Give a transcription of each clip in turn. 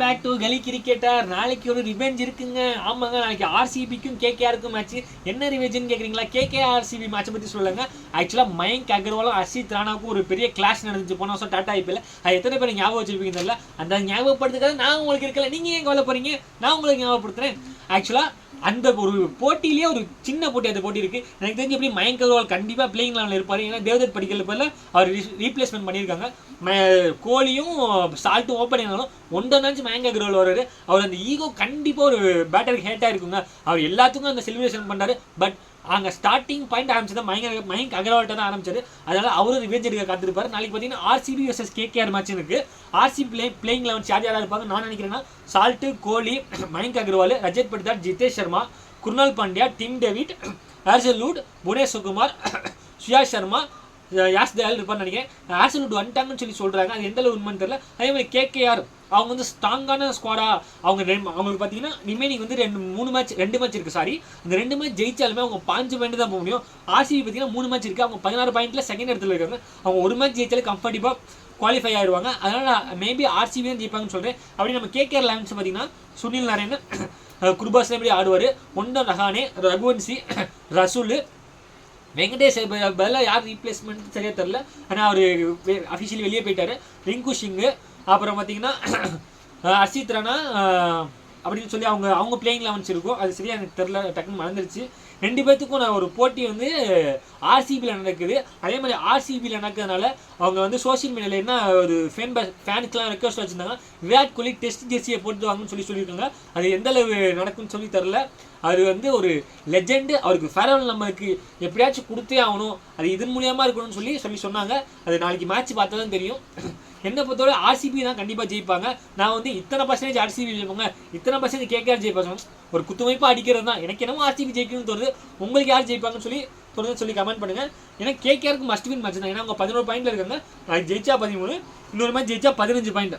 Back to கலி cricketer. நாளைக்கு ஒரு ரிவெஞ்ச் இருக்குங்க. ஆமாங்க, நாளைக்கு ஆர்சிபிக்கும் கேகேஆருக்கும் மேட்ச். என்ன ரிவெஞ்சுன்னு கேட்குறீங்களா? கேகேஆர்சிபி மேட்சை பற்றி சொல்லுங்க. ஆக்சுவலாக மயங்க் அகர்வாலும் ஹர்ஷித் ராணாவுக்கும் ஒரு பெரிய கிளாஷ் நடந்துச்சு போன வருஷம் டாடா ஐபிஎல். அது எத்தனை பேர் ஞாபகம் வச்சிருப்பீங்க தெரியல. அந்த ஞாபகப்படுத்துக்காக நான் உங்களுக்கு இருக்கல, நீங்கள் ஏன் கவலை போறீங்க? நான் உங்களுக்கு ஞாபகப்படுத்துறேன். ஆக்சுவலாக அந்த ஒரு போட்டியிலேயே ஒரு சின்ன போட்டி, அந்த போட்டி இருக்குது. எனக்கு தெரிஞ்சு எப்படி மயங்க் அகர்வால் கண்டிப்பாக பிளேயிங் லெவலில் இருப்பார். ஏன்னா தேவதத் படிக்கல் பேரில் அவர் ரீப்ளேஸ்மெண்ட் பண்ணியிருக்காங்க. கோலியும் சால்ட்டும் ஓப்பன் ஆனாலும் ஒன்றனாச்சும் மயங்க் அகர்வால் வர்றாரு. அவர் அந்த ஈகோ கண்டிப்பாக ஒரு பேட்டருக்கு ஹேட்டாக இருக்குங்க. அவர் எல்லாத்துக்கும் அந்த செலிப்ரேஷன் பண்ணுறாரு. பட் அங்கே ஸ்டார்டிங் பாயிண்ட் ஆரம்பிச்சது மயங்க் அகர்வால்கிட்ட தான் ஆரம்பிச்சாரு. அதனால் அவரும் ரிவெஞ்ச் எடுக்க காத்திருப்பாரு. நாளைக்கு பார்த்தீங்கன்னா ஆர்சிபி வர்சஸ் கேகேஆர் மேட்ச் இருக்குது. ஆர்சிபி பிளேயிங் லெவன் யார் யாராக இருப்பாங்க நான் நினைக்கிறேன்னா Salt, Kohli, Mayank Agarwal, Rajat Patidar, Jitesh Sharma, Krunal Pandya, Tim David, Hazlewood, Bhuvneshwar Kumar, Suyash Sharma, Yash Dayal இருப்பான்னு நினைக்கிறேன். ஹேசல்வுட் வந்துட்டாங்கன்னு சொல்லி சொல்கிறாங்க. அது எந்த அளவு உண்மைன்னு தெரியல. அதே மாதிரி கேகேஆர் அவங்க வந்து ஸ்ட்ராங்கான ஸ்குவாடா. அவங்களுக்கு பார்த்தீங்கன்னா ரிமைனிங் வந்து ரெண்டு மேட்ச் இருக்குது. சாரி, அந்த 2 மேட்ச் ஜெயிச்சாலுமே அவங்க 5 பாயிண்ட் தான் போக முடியும். ஆர்சிபி பார்த்தீங்கன்னா 3 மேட்ச் இருக்குது. அவங்க 16 பாயிண்ட்டில் செகண்ட் இடத்துல இருக்காங்க. அவங்க ஒரு மேட்ச் ஜெயிச்சாலே கம்ஃபர்டபுளாக குவாலிஃபை ஆயிடுவாங்க. அதனால் மேபி ஆர்சிபி தான் ஜெயிப்பாங்கன்னு சொல்கிறேன். அப்படி நம்ம கேகேஆர் லெவன்ஸ் பார்த்தீங்கன்னா சுனில் நாராயண், குர்பாஸ் எப்படி ஆடுவார், ஒன்டன் ரஹானே, ரகுவன்சி, ரசூல், வெங்கடேஷ் பதிலாக யார் ரீப்ளேஸ்மெண்ட் சரியாக தெரில. ஆனால் அவர் அஃபிஷியலி வெளியே போயிட்டார். ரிங்கு சிங்கு, அப்புறம் பார்த்தீங்கன்னா ஹர்ஷித் ராணா அப்படின்னு சொல்லி அவங்க பிளேயிங் லெவன்ஸ் இருக்கும். அது சரியாக எனக்கு தெரில, டக்குன்னு மறந்துருச்சு. 2 பேர்த்துக்கும் நான் ஒரு போட்டி வந்து ஆர்சிபியில் நடக்குது. அதே மாதிரி ஆர்சிபியில் நடக்கிறதுனால அவங்க வந்து சோஷியல் மீடியாவில் என்ன ஒரு ஃபேனுக்கெலாம் ரெக்வஸ்ட் வச்சுருந்தாங்க, விராட் கோலி டெஸ்ட் ஜெர்சியை போட்டு வாங்கன்னு சொல்லியிருக்காங்க. அது எந்த அளவு நடக்கும்னு சொல்லி தெரில. அது வந்து ஒரு லெஜெண்டு, அவருக்கு ஃபேர்வெல் நம்மளுக்கு எப்படியாச்சும் கொடுத்தே ஆகணும், அது இதன் மூலியமாக இருக்கணும்னு சொல்லி சொன்னாங்க. அது நாளைக்கு மேட்ச் பார்த்தா தான் தெரியும். என்னை பொறுத்தவரை ஆர்சிபி தான் கண்டிப்பாக ஜெயிப்பாங்க. நான் வந்து இத்தனை பர்சன்டேஜ் ஆர்சிபி ஜெயிப்பாங்க, இத்தனை பர்சன்டேஜ் கேகேஆர் ஜெயிப்பாங்க. ஒரு குத்துமைப்பாக அடிக்கிறது தான். எனக்கு என்னமோ ஆர்சிபி ஜெயிக்கணும்னு தோணுது. உங்களுக்கு யார் ஜெயிப்பாங்கன்னு சொல்லி கமெண்ட் பண்ணுங்கள். ஏன்னா கேகேஆருக்கு மஸ்ட் வின் மேட்ச் தான். ஏன்னா அவங்க 11 பாயிண்டில் இருக்காங்க. நாளைக்கு ஜெயிச்சா 13, இன்னொரு மேட்ச் ஜெயிச்சா 15 பாயிண்ட்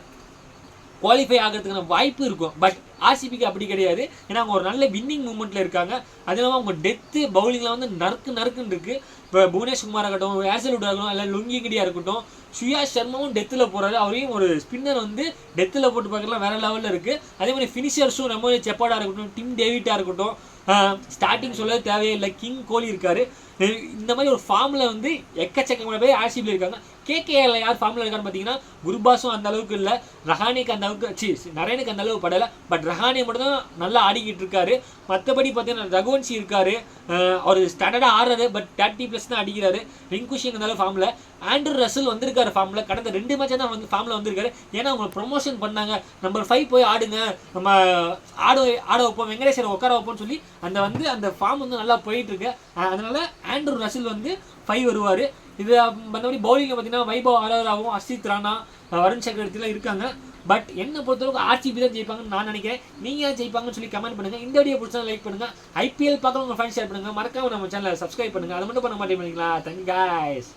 குவாலிஃபை ஆகிறதுக்கான வாய்ப்பு இருக்கும். பட் ஆர்சிபிக்கு அப்படி கிடையாது. ஏன்னா அவங்க ஒரு நல்ல வின்னிங் மூமெண்ட்டில் இருக்காங்க. அது இல்லாமல் அவங்க டெத்து பவுலிங்கில் வந்து நறுக்குன்னு இருக்குது. இப்போ புவனேஸ்வர் குமார் ஆகட்டும், ஹேசல்வுட் ஆகட்டும், இல்லை லுங்கிகிடியாக இருக்கட்டும், சுயாஷ் சர்மாவும் டெத்தில் போகிறாரு. அவரையும் ஒரு ஸ்பின்னர் வந்து டெத்தில் போட்டு பார்க்கலாம், வேறு லெவலில் இருக்குது. அதே மாதிரி ஃபினிஷர்ஸும் நம்ம செப்பாடாக இருக்கட்டும், டிம் டேவிட்டாக இருக்கட்டும், ஸ்டார்டிங் சொல்லவே தேவையே இல்லை, கிங் கோலி இருக்கார். இந்த மாதிரி ஒரு ஃபார்மில் வந்து எக்கச்சக்கமான பேர் ஆர்சிபியில் இருக்காங்க. கேகேஆரில் யார் ஃபார்மில் இருக்கான்னு பார்த்தீங்கன்னா குர்பாஸும் அந்த அளவுக்கு இல்லை, ரஹானேக்கு அந்த அளவுக்கு நரேனுக்கு அந்த அளவுக்கு படலை. பட் ரஹானே மட்டும் தான் நல்லா ஆடிக்கிட்டு இருக்காரு. மற்றபடி பார்த்தீங்கன்னா ரகுவன்சி இருக்காரு, அவர் ஸ்டாண்டர்டாக ஆடுறாரு. பட் 30+ தான் அடிக்கிறாரு. ரிங்கு சிங் அந்த அளவு ஃபார்மில். ஆண்ட்ரூ ரசல் வந்திருக்காரு ஃபார்மில். கடந்த 2 மேட்சாக தான் வந்து ஃபார்மில் வந்திருக்காரு. ஏன்னா அவங்க ப்ரொமோஷன் பண்ணாங்க, நம்பர் 5 போய் ஆடுங்க, நம்ம ஆட வைப்போம், வெங்கடேஸ்வரை உட்கார வைப்போம்னு சொல்லி அந்த ஃபார்ம் வந்து நல்லா போயிட்டுருக்கு. அதனால ஆண்ட்ரூ ரசல் வந்து 5 வருவார். இது மற்றபடி பவுலிங்கில் பார்த்தீங்கன்னா வைபவ் ஆரோராவும், ஹர்ஷித் ராணா, வருண் சக்கரவர்த்திலாம் இருக்காங்க. பட் என்னை பொறுத்தளவுக்கு ஆர்சிபி தான் ஜெயிப்பாங்கன்னு நான் நினைக்கிறேன். நீங்கள் யார் ஜெயிப்பாங்கன்னு சொல்லி கமெண்ட் பண்ணுங்கள். இந்த வீடியோ பிடிச்சா லைக் பண்ணுங்கள். ஐபிஎல் பார்க்க உங்கள் ஃபேன்ஸ் ஷேர் பண்ணுங்கள். மறக்காம நம்ம சேனலை சப்ஸ்கிரைப் பண்ணுங்கள். அதை மட்டும் பண்ண மாட்டேங்கிறீங்களா? Thank you guys.